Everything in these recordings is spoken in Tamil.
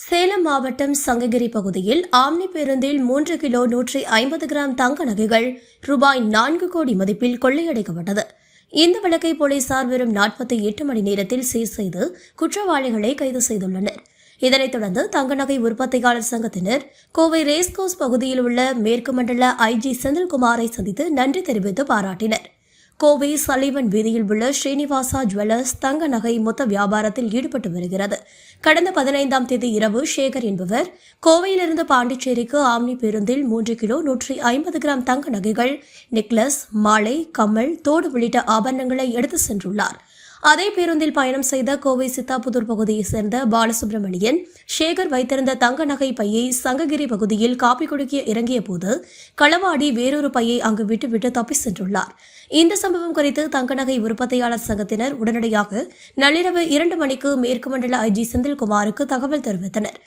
சேலம் மாவட்டம் சங்ககிரி பகுதியில் ஆம்னி பேருந்தில் 3 கிலோ 150 கிராம் தங்க நகைகள் ரூபாய் 4 கோடி மதிப்பில் கொள்ளையடிக்கப்பட்டது. இந்த வழக்கை போலீசார் வெறும் 48 மணி நேரத்தில் சீர் செய்து குற்றவாளிகளை கைது செய்துள்ளனர். இதனைத் தொடர்ந்து தங்க நகை உற்பத்தியாளர் சங்கத்தினர் கோவை ரேஸ்கோர்ஸ் பகுதியில் உள்ள மேற்கு மண்டல ஐஜி செந்தில்குமாரை சந்தித்து நன்றி தெரிவித்து பாராட்டினர். கோவை சலீவன் வீதியில் உள்ள ஸ்ரீனிவாசா ஜுவல்லர்ஸ் தங்க நகை மொத்த வியாபாரத்தில் ஈடுபட்டு வருகிறது. கடந்த 15ஆம் தேதி இரவு சேகர் என்பவர் கோவையிலிருந்து பாண்டிச்சேரிக்கு ஆம்னி பேருந்தில் 3 கிலோ 150 கிராம் தங்க நகைகள், நெக்லஸ், மாலை, கம்மல், தோடு உள்ளிட்ட ஆபரணங்களை எடுத்து சென்றுள்ளார். அதே பேருந்தில் பயணம் செய்த கோவை சித்தாபுதூர் பகுதியைச் சேர்ந்த பாலசுப்ரமணியன் சேகர் வைத்திருந்த தங்க நகை பையை சங்ககிரி பகுதியில் காப்பி குடிக்க இறங்கிய போது களவாடி வேறொரு பையை அங்கு விட்டுவிட்டு தப்பி சென்றுள்ளார். இந்த சம்பவம் குறித்து தங்க நகை உற்பத்தியாளர் சங்கத்தினர் உடனடியாக நள்ளிரவு 2 மணிக்கு மேற்கு மண்டல ஐஜி செந்தில்குமாருக்கு தகவல் தெரிவித்தனர்.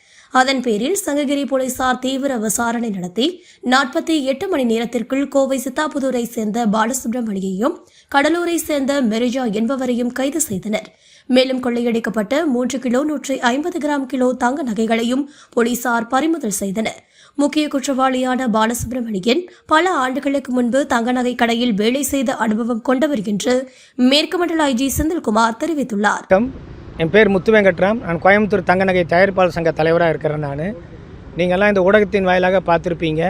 அதன் பேரில் சங்ககிரி போலீசார் தீவிர விசாரணை நடத்தி 48 மணி நேரத்திற்குள் கோவை சித்தாபுதூரை சேர்ந்த பாலசுப்ரமணியையும் கடலூரை சேர்ந்த மெரிஜா என்பவரையும் கைது செய்தனர். மேலும் கொள்ளையடிக்கப்பட்ட 3 கிலோ 150 கிராம் கிலோ தங்க நகைகளையும் போலீசார் பறிமுதல் செய்தனர். முக்கிய குற்றவாளியான பாலசுப்ரமணியன் பல ஆண்டுகளுக்கு முன்பு தங்க நகை கடையில் வேலை செய்த அனுபவம் கொண்டவர் என்று மேற்கு மண்டல ஐஜி செந்தில்குமார் தெரிவித்துள்ளார். என் பேர் முத்து வெங்கட்ராம். நான் கோயம்புத்தூர் தங்க நகை தயாரிப்பாளர் சங்க தலைவராக இருக்கிறேன். நீங்கள்லாம் இந்த ஊடகத்தின் வாயிலாக பார்த்துருப்பீங்க.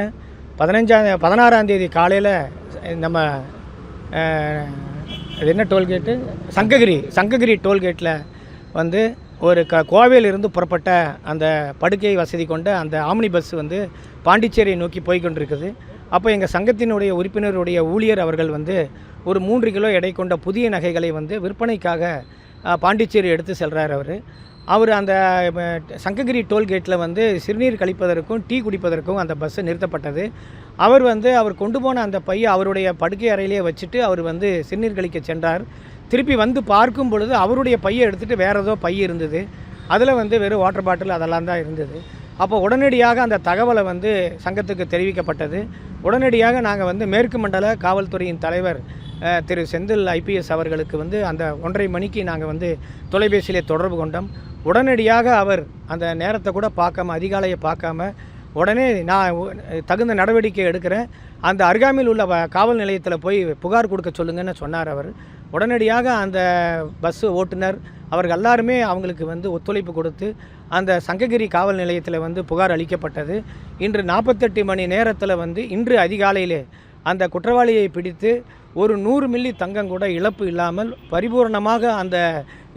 16ஆம் தேதி காலையில் நம்ம அது என்ன டோல்கேட்டு சங்ககிரி டோல்கேட்டில் வந்து ஒரு கோவையிலிருந்து புறப்பட்ட அந்த படுக்கை வசதி கொண்ட அந்த ஆம்னி பஸ் வந்து பாண்டிச்சேரியை நோக்கி போய்கொண்டிருக்குது. அப்போ எங்கள் சங்கத்தினுடைய உறுப்பினருடைய ஊழியர் அவர்கள் வந்து ஒரு 3 கிலோ எடை கொண்ட புதிய நகைகளை வந்து விற்பனைக்காக பாண்டிச்சேரி எடுத்து செல்கிறார். அவர் அந்த சங்ககிரி டோல்கேட்டில் வந்து சிறுநீர் கழிப்பதற்கும் டீ குடிப்பதற்கும் அந்த பஸ்ஸு நிறுத்தப்பட்டது. அவர் கொண்டு போன அந்த பையை அவருடைய படுக்கை அறையிலே வச்சுட்டு அவர் வந்து சிறுநீர் கழிக்க சென்றார். திருப்பி வந்து பார்க்கும் பொழுது அவருடைய பையை எடுத்துகிட்டு வேறு ஏதோ பை இருந்தது. அதில் வந்து வெறும் வாட்டர் பாட்டில் அதெல்லாம் தான் இருந்தது. அப்போ உடனடியாக அந்த தகவலை வந்து சங்கத்துக்கு தெரிவிக்கப்பட்டது. உடனடியாக நாங்கள் வந்து மேற்கு மண்டல காவல்துறையின் தலைவர் திரு செந்தில் ஐபிஎஸ் அவர்களுக்கு வந்து அந்த 1:30 மணிக்கு நாங்கள் வந்து தொலைபேசியிலே தொடர்பு கொண்டோம். உடனடியாக அவர் அந்த நேரத்தை கூட பார்க்காம, அதிகாலையை பார்க்காம, உடனே நான் தகுந்த நடவடிக்கை எடுக்கிறேன், அந்த அருகாமையில் உள்ள காவல் நிலையத்தில் போய் புகார் கொடுக்க சொல்லுங்கன்னு சொன்னார். அவர் உடனடியாக அந்த பஸ்ஸு ஓட்டுநர் அவர்கள் எல்லாருமே அவங்களுக்கு வந்து ஒத்துழைப்பு கொடுத்து அந்த சங்ககிரி காவல் நிலையத்தில் வந்து புகார் அளிக்கப்பட்டது. இன்று 48 மணி நேரத்தில் வந்து இன்று அதிகாலையிலே அந்த குற்றவாளியை பிடித்து ஒரு 100 மில்லி தங்கம் கூட இழப்பு இல்லாமல் பரிபூர்ணமாக அந்த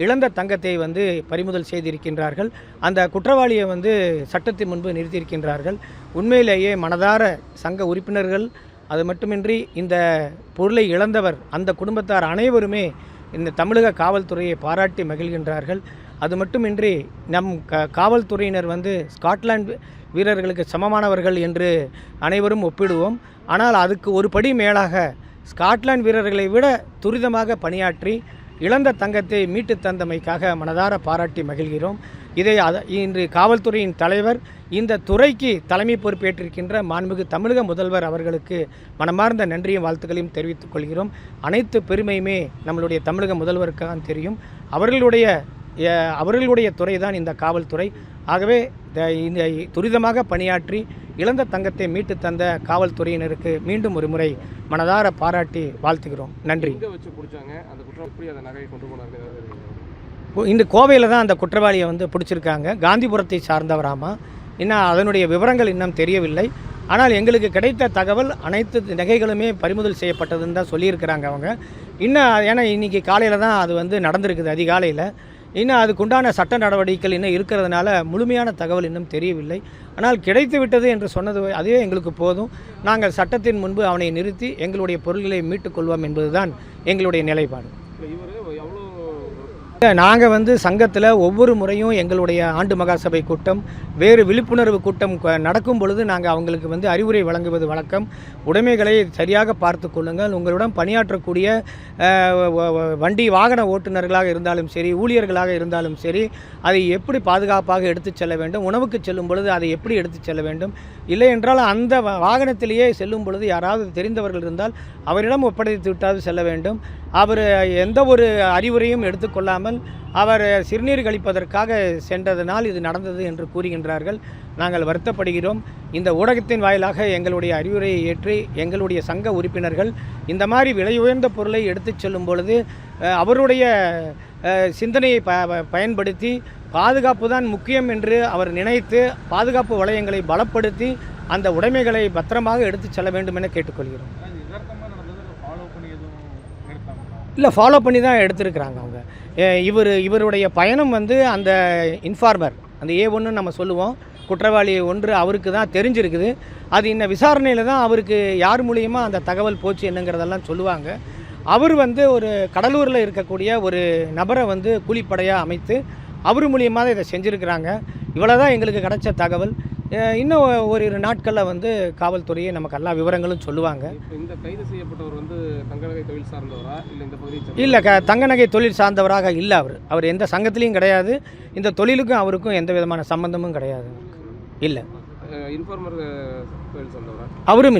இழந்த தங்கத்தை வந்து பறிமுதல் செய்திருக்கின்றார்கள். அந்த குற்றவாளியை வந்து சட்டத்தின் முன்பு நிறுத்தியிருக்கின்றார்கள். உண்மையிலேயே மனதார சங்க உறுப்பினர்கள், அது மட்டுமின்றி இந்த பொருளை இழந்தவர் அந்த குடும்பத்தார் அனைவருமே இந்த தமிழக காவல்துறையை பாராட்டி மகிழ்கின்றார்கள். அது மட்டுமின்றி நம் காவல்துறையினர் வந்து ஸ்காட்லாந்து வீரர்களுக்கு சமமானவர்கள் என்று அனைவரும் ஒப்பிடுவோம். ஆனால் அதுக்கு ஒரு படி மேலாக ஸ்காட்லாந்து வீரர்களை விட துரிதமாக பணியாற்றி இழந்த தங்கத்தை மீட்டு தந்தமைக்காக மனதார பாராட்டி மகிழ்கிறோம். இதை இன்று காவல்துறையின் தலைவர் இந்த துறைக்கு தலைமை பொறுப்பேற்றிருக்கின்ற மாண்புமிகு தமிழக முதல்வர் அவர்களுக்கு மனமார்ந்த நன்றியும் வாழ்த்துக்களையும் தெரிவித்துக் கொள்கிறோம். அனைத்து பெருமையுமே நம்மளுடைய தமிழக முதல்வருக்காக தெரியும். அவர்களுடைய துறை தான் இந்த காவல்துறை. ஆகவே இந்த துரிதமாக பணியாற்றி இழந்த தங்கத்தை மீட்டு தந்த காவல்துறையினருக்கு மீண்டும் ஒரு முறை மனதார பாராட்டி வாழ்த்துகிறோம். நன்றி. இந்த கோவையில் தான் அந்த குற்றவாளியை வந்து பிடிச்சிருக்காங்க. காந்திபுரத்தை சார்ந்தவராமா. இன்னும் அதனுடைய விவரங்கள் இன்னும் தெரியவில்லை. ஆனால் எங்களுக்கு கிடைத்த தகவல் அனைத்து நகைகளுமே பறிமுதல் செய்யப்பட்டதுன்னு தான் சொல்லியிருக்கிறாங்க அவங்க. ஏன்னா இன்றைக்கி காலையில் தான் அது வந்து நடந்திருக்குது அதிகாலையில். இன்னும் அதுக்குண்டான சட்ட நடவடிக்கைகள் இன்னும் இருக்கிறதுனால முழுமையான தகவல் இன்னும் தெரியவில்லை. ஆனால் கிடைத்து விட்டது என்று சொன்னது அதுவே எங்களுக்கு போதும். நாங்கள் சட்டத்தின் முன்பு அவனை நிறுத்தி எங்களுடைய பொருள்களை மீட்டுக்கொள்வோம் என்பதுதான் எங்களுடைய நிலைப்பாடு. நாங்கள் வந்து சங்கத்தில் ஒவ்வொரு முறையும் எங்களுடைய ஆண்டு மகாசபை கூட்டம், வேறு விழிப்புணர்வு கூட்டம் நடக்கும் பொழுது நாங்கள் அவங்களுக்கு வந்து அறிவுரை வழங்குவது வழக்கம். உடைமைகளை சரியாக பார்த்து கொள்ளுங்கள். உங்களிடம் பணியாற்றக்கூடிய வண்டி வாகன ஓட்டுநர்களாக இருந்தாலும் சரி, ஊழியர்களாக இருந்தாலும் சரி, அதை எப்படி பாதுகாப்பாக எடுத்து செல்ல வேண்டும், உணவுக்கு செல்லும் பொழுது அதை எப்படி எடுத்து செல்ல வேண்டும், இல்லை என்றால் அந்த வாகனத்திலேயே செல்லும் பொழுது யாராவது தெரிந்தவர்கள் இருந்தால் அவரிடம் ஒப்படைத்து விட்டாவது செல்ல வேண்டும். அவர் எந்த ஒரு அறிவுரையும் எடுத்துக்கொள்ளாமல் அவர் சிறுநீர் கழிப்பதற்காக சென்றதனால் இது நடந்தது என்று கூறுகின்றார்கள். நாங்கள் வருத்தப்படுகிறோம். இந்த ஊடகத்தின் வாயிலாக எங்களுடைய அறிவுரையை ஏற்று எங்களுடைய சங்க உறுப்பினர்கள் இந்த மாதிரி விலை உயர்ந்த பொருளை எடுத்துச் செல்லும் பொழுது அவருடைய சிந்தனையை பயன்படுத்தி பாதுகாப்பு தான் முக்கியம் என்று அவர் நினைத்து பாதுகாப்பு வளையங்களை பலப்படுத்தி அந்த உடைமைகளை பத்திரமாக எடுத்துச் செல்ல வேண்டும் என கேட்டுக்கொள்கிறோம். இல்லை, ஃபாலோ பண்ணி தான் எடுத்திருக்கிறாங்க அவங்க. இவருடைய பயணம் வந்து அந்த இன்ஃபார்மர், அந்த A1 நம்ம சொல்லுவோம், குற்றவாளி 1 அவருக்கு தான் தெரிஞ்சிருக்குது. அது இன்னும் விசாரணையில் தான் அவருக்கு யார் மூலியமாக அந்த தகவல் போச்சு என்னங்கிறதெல்லாம் சொல்லுவாங்க. அவர் வந்து ஒரு கடலூரில் இருக்கக்கூடிய ஒரு நபரை வந்து கூலிப்படையாக அமைத்து அவர் மூலியமாக இதை செஞ்சுருக்கிறாங்க. இவ்வளோ தான் எங்களுக்கு கிடைச்ச தகவல். இன்னும் ஓரிரு நாட்களில் வந்து காவல்துறையை நமக்கு எல்லா விவரங்களும் சொல்லுவாங்க. இந்த கைது செய்யப்பட்டவர் வந்து தங்கநகை தொழில் சார்ந்தவரா இல்லை இந்த பகுதியை? இல்லை, தங்கநகை தொழில் சார்ந்தவராக இல்லை. அவர் எந்த சங்கத்திலையும் கிடையாது. இந்த தொழிலுக்கும் அவருக்கும் எந்த விதமான சம்பந்தமும் கிடையாது. இல்லை. இன்ஃபார்மர் தொழில் சார்ந்தவரா? அவரும்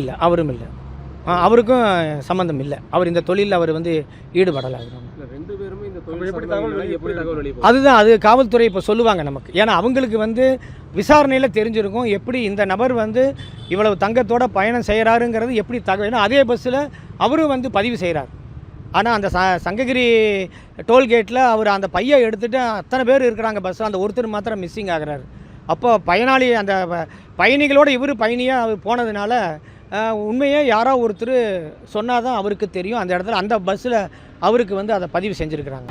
இல்லை. அவருக்கும் சம்பந்தம் இல்லை. அவர் இந்த தொழிலில் அவர் வந்து ஈடுபடலை. ரெண்டு பேருமே இந்த தொழில் எப்படி தகவல் அதுதான், அது காவல்துறை இப்போ சொல்லுவாங்க நமக்கு. ஏன்னா அவங்களுக்கு வந்து விசாரணையில் தெரிஞ்சிருக்கும் எப்படி இந்த நபர் வந்து இவ்வளவு தங்கத்தோட பயணம் செய்கிறாருங்கிறது எப்படி தகவல். ஏன்னா அதே பஸ்ஸில் அவரும் வந்து பதிவு செய்கிறார். ஆனால் அந்த சங்ககிரி டோல்கேட்டில் அவர் அந்த பையை எடுத்துகிட்டு அத்தனை பேர் இருக்கிறாங்க பஸ்ஸில், அந்த ஒருத்தர் மாத்திரம் மிஸ்ஸிங் ஆகிறாரு. அப்போ பயனாளி அந்த பயணிகளோட இவர் பயணியாக அவர் போனதுனால உண்மையே யாரோ ஒருத்தர் சொன்னால் தான் அவருக்கு தெரியும். அந்த இடத்துல அந்த பஸ்ஸில் அவருக்கு வந்து அதை பதிவு செஞ்சுருக்கிறாங்க.